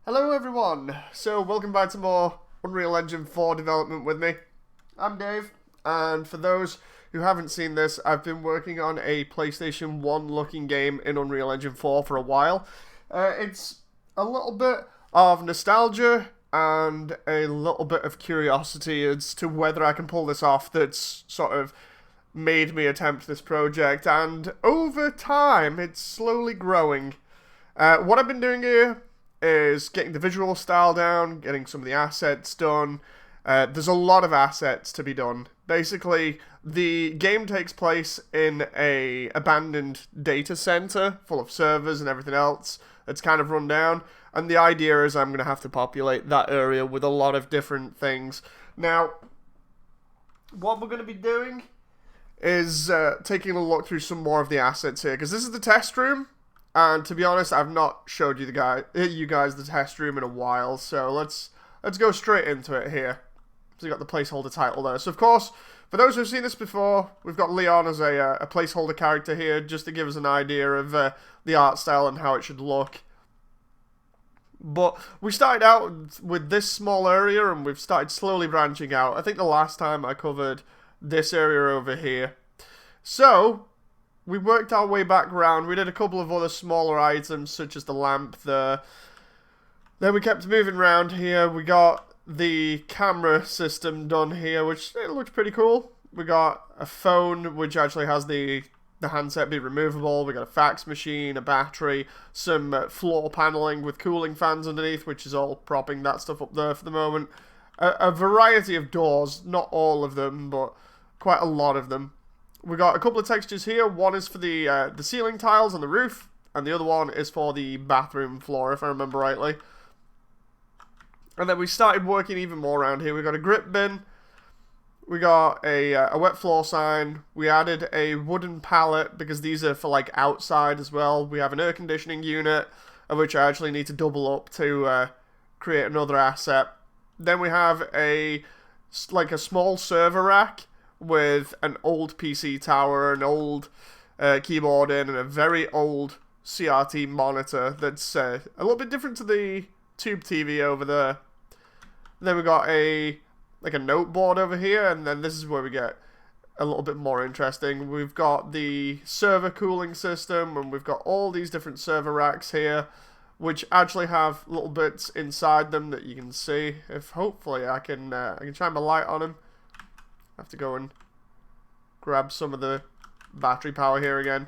Hello everyone, so welcome back to more Unreal Engine 4 development with me. I'm Dave, and for those who haven't seen this, I've been working on a PlayStation 1 looking game in Unreal Engine 4 for a while. It's a little bit of nostalgia and a little bit of curiosity as to whether I can pull this off that's sort of made me attempt this project, and over time it's slowly growing. What I've been doing here is getting the visual style down, getting some of the assets done. There's a lot of assets to be done. Basically, the game takes place in a abandoned data center full of servers and everything else. It's kind of run down, and the idea is I'm going to have to populate that area with a lot of different things. Now, what we're going to be doing is taking a look through some more of the assets here, because this is the test room. And to be honest, I've not showed you guys the test room in a while, so let's go straight into it here. So you got the placeholder title there. So of course, for those who've seen this before, we've got Leon as a placeholder character here, just to give us an idea of the art style and how it should look. But we started out with this small area, and we've started slowly branching out. I think the last time I covered this area over here. So we worked our way back around. We did a couple of other smaller items, such as the lamp there. Then we kept moving around here. We got the camera system done here, which it looks pretty cool. We got a phone, which actually has the handset be removable. We got a fax machine, a battery, some floor paneling with cooling fans underneath, which is all propping that stuff up there for the moment. A variety of doors, not all of them, but quite a lot of them. We got a couple of textures here. One is for the ceiling tiles on the roof, and the other one is for the bathroom floor, if I remember rightly. And then we started working even more around here. We got a grip bin. We got a wet floor sign. We added a wooden pallet, because these are for like outside as well. We have an air conditioning unit, of which I actually need to double up to create another asset. Then we have a small server rack with an old PC tower, an old keyboard in, and a very old CRT monitor that's a little bit different to the tube TV over there. Then we got a note board over here, and then this is where we get a little bit more interesting. We've got the server cooling system, and we've got all these different server racks here, which actually have little bits inside them that you can see. If hopefully I can shine my light on them. I have to go and grab some of the battery power here again.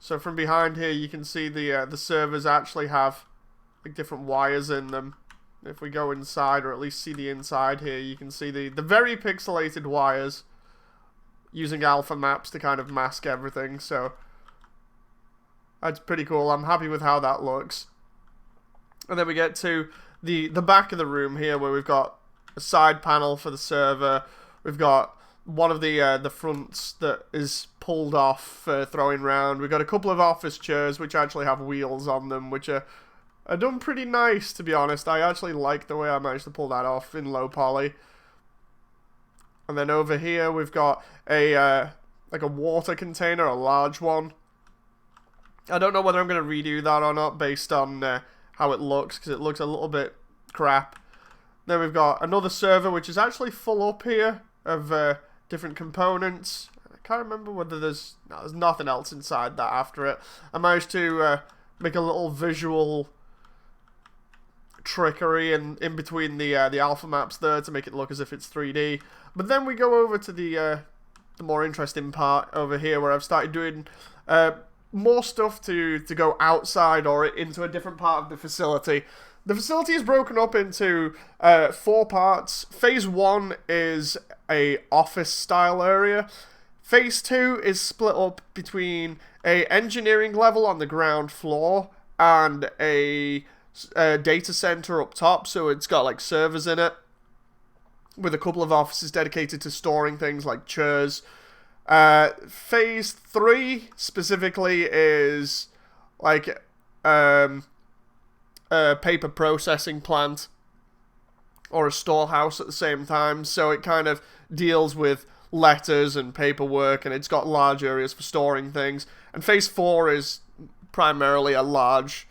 So from behind here, you can see the servers actually have like different wires in them. If we go inside, or at least see the inside here, you can see the very pixelated wires using alpha maps to kind of mask everything. So that's pretty cool. I'm happy with how that looks. And then we get to the back of the room here, where we've got a side panel for the server. We've got one of the fronts that is pulled off for throwing around. We've got a couple of office chairs which actually have wheels on them, which are done pretty nice, to be honest. I actually like the way I managed to pull that off in low poly. And then over here we've got a water container, a large one. I don't know whether I'm going to redo that or not based on how it looks, because it looks a little bit crap. Then we've got another server which is actually full up here of different components. I can't remember whether there's nothing else inside that after it. I managed to make a little visual trickery in between the alpha maps there to make it look as if it's 3D. But then we go over to the more interesting part over here, where I've started doing more stuff to go outside or into a different part of the facility. The facility is broken up into 4 parts. Phase 1 is a office style area. Phase 2 is split up between a engineering level on the ground floor and a data center up top, so it's got like servers in it, with a couple of offices dedicated to storing things like chairs. Phase 3 specifically is like a paper processing plant or a storehouse at the same time, so it kind of deals with letters and paperwork, and it's got large areas for storing things. And phase 4 is primarily a large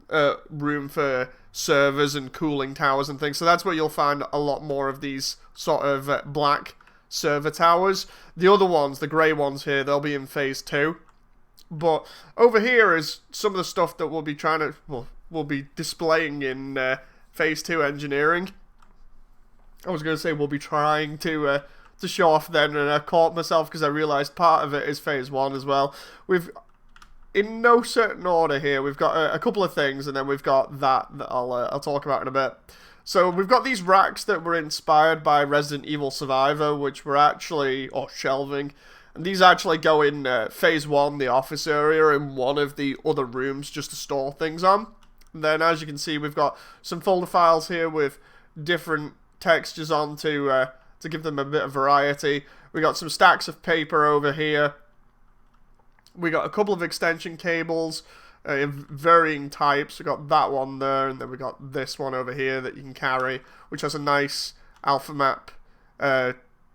room for servers and cooling towers and things. So that's where you'll find a lot more of these sort of black server towers. The other ones, the grey ones here, they'll be in phase 2. But over here is some of the stuff that we'll be trying to, well, we'll be displaying in phase 2 engineering. I was going to say we'll be trying to show off then, and I caught myself because I realised part of it is phase 1 as well. We've, in no certain order here, we've got a couple of things, and then we've got that I'll talk about in a bit. So we've got these racks that were inspired by Resident Evil Survivor, which were actually, or shelving, and these actually go in phase 1, the office area, in one of the other rooms just to store things on. And then as you can see, we've got some folder files here with different textures on to give them a bit of variety. We got some stacks of paper over here. We got a couple of extension cables in varying types. We got that one there, and then we got this one over here that you can carry, which has a nice alpha map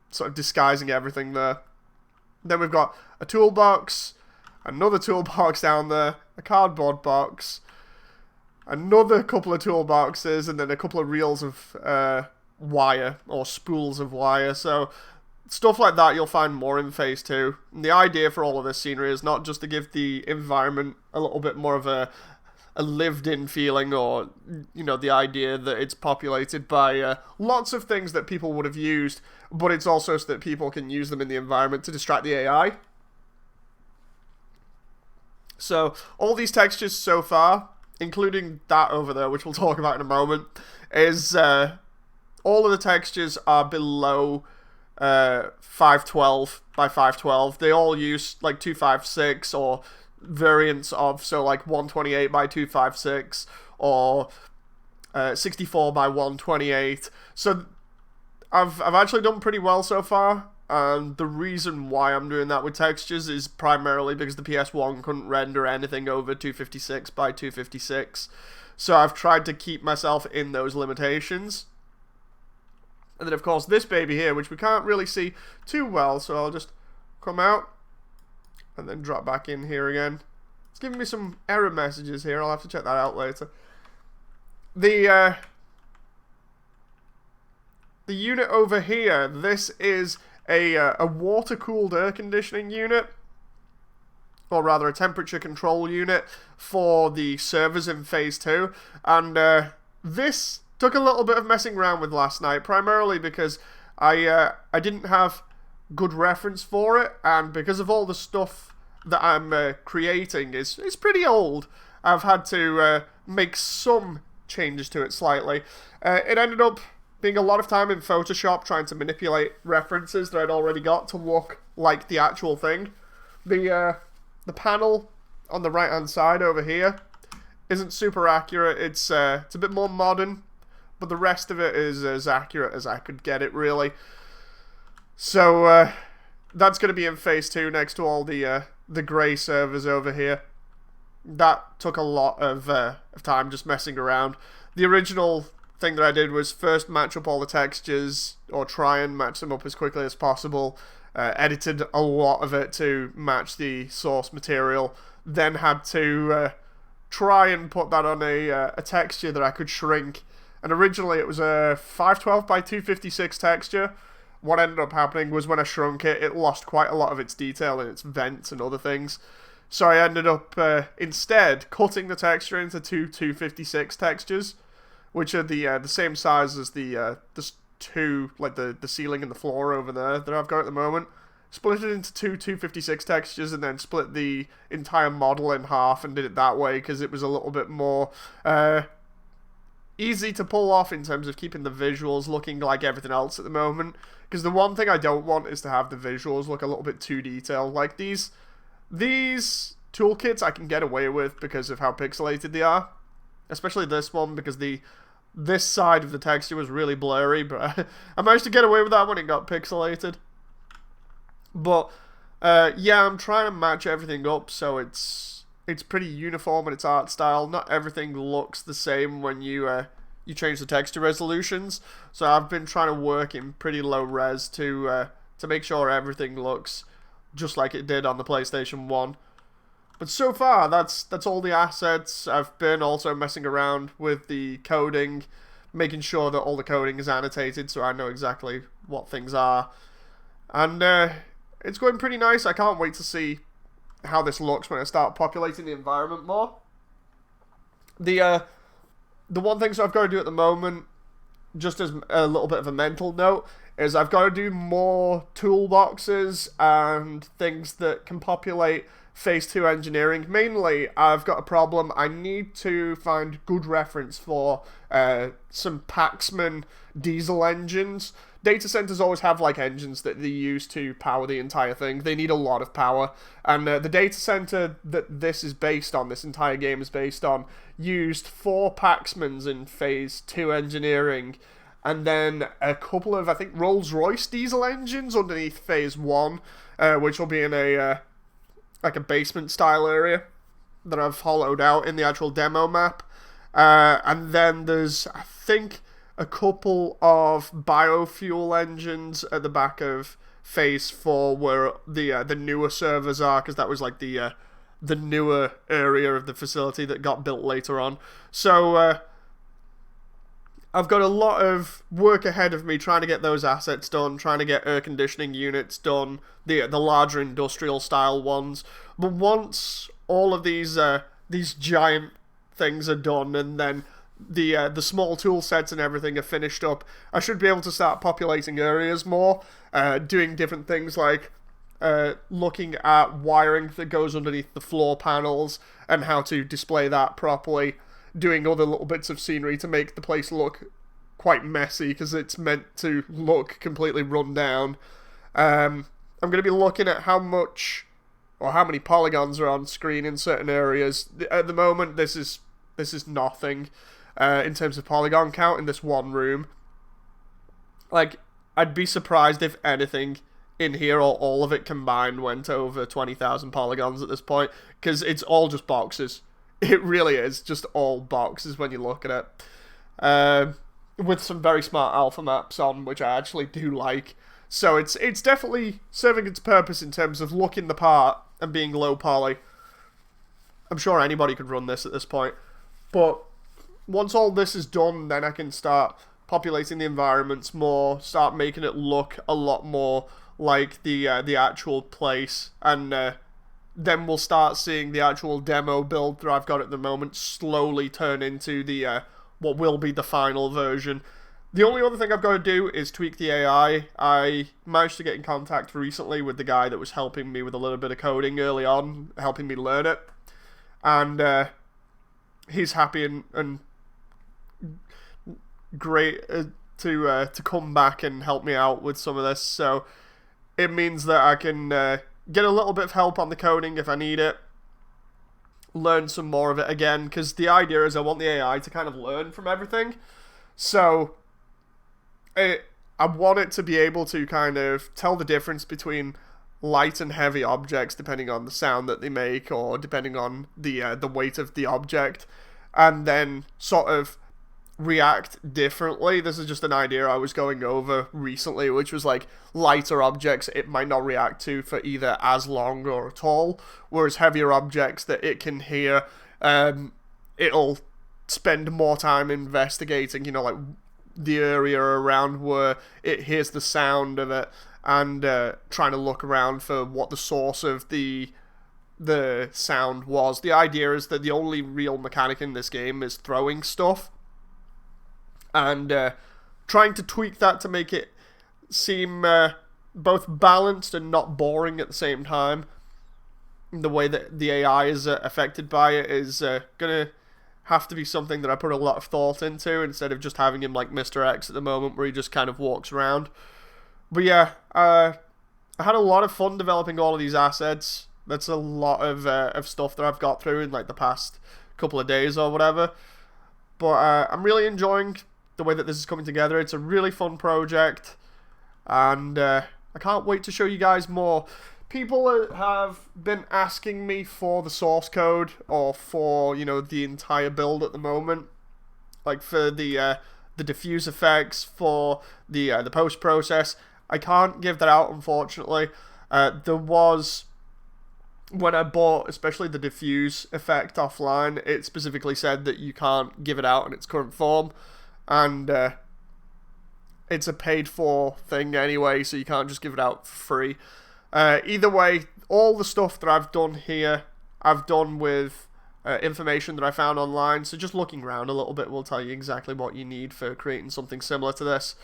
sort of disguising everything there. Then we've got a toolbox, another toolbox down there, a cardboard box, another couple of toolboxes, and then a couple of reels of wire, or spools of wire. So stuff like that you'll find more in phase 2. And the idea for all of this scenery is not just to give the environment a little bit more of a lived-in feeling, or, you know, the idea that it's populated by lots of things that people would have used, but it's also so that people can use them in the environment to distract the AI. So all these textures so far, including that over there, which we'll talk about in a moment, is all of the textures are below 512 by 512. They all use like 256 or variants of, so like 128 by 256 or 64 by 128. So I've actually done pretty well so far, and the reason why I'm doing that with textures is primarily because the PS1 couldn't render anything over 256 by 256. So I've tried to keep myself in those limitations. And then, of course, this baby here, which we can't really see too well, so I'll just come out and then drop back in here again. It's giving me some error messages here. I'll have to check that out later. The unit over here, this is a water-cooled air conditioning unit, or rather a temperature control unit for the servers in phase 2. And this took a little bit of messing around with last night, primarily because I didn't have good reference for it, and because of all the stuff that I'm creating is pretty old, I've had to make some changes to it slightly. It ended up being a lot of time in Photoshop trying to manipulate references that I'd already got to look like the actual thing. The panel on the right hand side over here isn't super accurate. It's a bit more modern, but the rest of it is as accurate as I could get it, really. So that's going to be in phase 2 next to all the grey servers over here. That took a lot of time just messing around. The original thing that I did was first match up all the textures, or try and match them up as quickly as possible. Edited a lot of it to match the source material. Then had to try and put that on a texture that I could shrink. And originally it was a 512 by 256 texture. What ended up happening was when I shrunk it, it lost quite a lot of its detail in its vents and other things. So I ended up instead cutting the texture into two 256 textures, which are the same size as the two, like the ceiling and the floor over there that I've got at the moment. Split it into two 256 textures, and then split the entire model in half and did it that way because it was a little bit more easy to pull off in terms of keeping the visuals looking like everything else at the moment. Because the one thing I don't want is to have the visuals look a little bit too detailed. Like these toolkits I can get away with because of how pixelated they are. Especially this one, because this side of the texture was really blurry, but I managed to get away with that when it got pixelated. But yeah, I'm trying to match everything up so it's pretty uniform in its art style. Not everything looks the same when you change the texture resolutions. So I've been trying to work in pretty low res to make sure everything looks just like it did on the PlayStation 1. But so far, that's all the assets. I've been also messing around with the coding, making sure that all the coding is annotated so I know exactly what things are. And it's going pretty nice. I can't wait to see how this looks when I start populating the environment more. The one thing I've got to do at the moment, just as a little bit of a mental note, is I've got to do more toolboxes and things that can populate Phase 2 engineering. Mainly, I've got a problem. I need to find good reference for some Paxman diesel engines. Data centers always have like engines that they use to power the entire thing. They need a lot of power. And the data center that this is based on, this entire game is based on, used 4 Paxmans in Phase 2 engineering. And then a couple of, I think, Rolls-Royce diesel engines underneath Phase 1, which will be in a like a basement-style area that I've hollowed out in the actual demo map. And then there's, I think, a couple of biofuel engines at the back of Phase 4 where the newer servers are, because that was like the newer area of the facility that got built later on. So I've got a lot of work ahead of me trying to get those assets done, trying to get air conditioning units done, the larger industrial style ones. But once all of these giant things are done, and then the small tool sets and everything are finished up, I should be able to start populating areas more, doing different things like looking at wiring that goes underneath the floor panels and how to display that properly, doing other little bits of scenery to make the place look quite messy because it's meant to look completely run down. I'm going to be looking at how much or how many polygons are on screen in certain areas. At the moment, this is nothing in terms of polygon count in this one room. Like, I'd be surprised if anything in here or all of it combined went over 20,000 polygons at this point, because it's all just boxes. It really is just all boxes when you look at it. With some very smart alpha maps on, which I actually do like. So it's definitely serving its purpose in terms of looking the part and being low poly. I'm sure anybody could run this at this point. But once all this is done, then I can start populating the environments more, start making it look a lot more like the actual place, and then we'll start seeing the actual demo build that I've got at the moment slowly turn into the what will be the final version. The only other thing I've got to do is tweak the AI. I managed to get in contact recently with the guy that was helping me with a little bit of coding early on, helping me learn it, and he's happy and great to come back and help me out with some of this. So it means that I can get a little bit of help on the coding if I need it, learn some more of it again, because the idea is I want the AI to kind of learn from everything. So I want it to be able to kind of tell the difference between light and heavy objects depending on the sound that they make, or depending on the weight of the object, and then sort of react differently. This is just an idea I was going over recently, which was like lighter objects it might not react to for either as long or at all, whereas heavier objects that it can hear, it'll spend more time investigating, like the area around where it hears the sound of it, and trying to look around for what the source of the sound was. The idea is that the only real mechanic in this game is throwing stuff, and trying to tweak that to make it seem both balanced and not boring at the same time. The way that the AI is affected by it is gonna have to be something that I put a lot of thought into, instead of just having him like Mr. X at the moment, where he just kind of walks around. But yeah, I had a lot of fun developing all of these assets. That's a lot of stuff that I've got through in like the past couple of days or whatever. But I'm really enjoying the way that this is coming together. It's a really fun project, and I can't wait to show you guys more. People have been asking me for the source code, or for the entire build at the moment, like for the diffuse effects, for the post process. I can't give that out, unfortunately. There was when I bought, especially the diffuse effect offline, it specifically said that you can't give it out in its current form, and it's a paid-for thing anyway, so you can't just give it out for free. Either way, all the stuff that I've done here, I've done with information that I found online, so just looking around a little bit will tell you exactly what you need for creating something similar to this.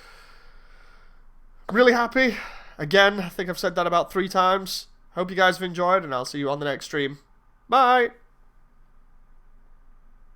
Really happy. Again, I think I've said that about 3 times. Hope you guys have enjoyed, and I'll see you on the next stream. Bye!